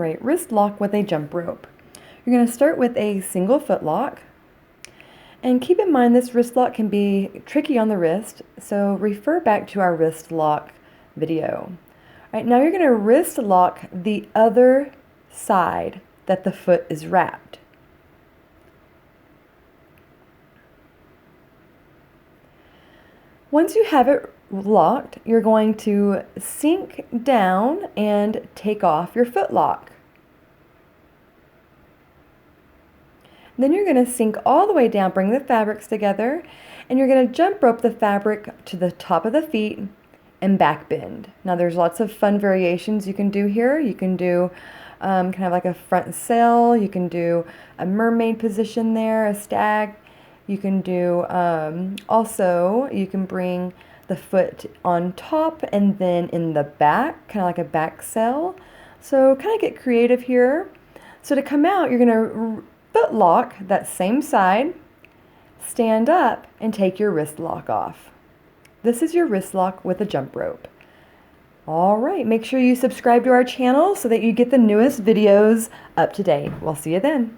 right, wrist lock with a jump rope. You're going to start with a single foot lock. And keep in mind this wrist lock can be tricky on the wrist, so refer back to our wrist lock video. All right, now you're going to wrist lock the other side that the foot is wrapped. Once you have it locked, you're going to sink down and take off your foot lock. Then you're going to sink all the way down, bring the fabrics together, and you're going to jump rope the fabric to the top of the feet and back bend. Now there's lots of fun variations you can do here. You can do kind of like a front sail, you can do a mermaid position there, a stag. You can do, also, you can bring the foot on top and then in the back, kind of like a back sail. So kind of get creative here. So to come out, you're going to foot lock that same side, stand up, and take your wrist lock off. This is your wrist lock with a jump rope. All right, make sure you subscribe to our channel so that you get the newest videos up to date. We'll see you then.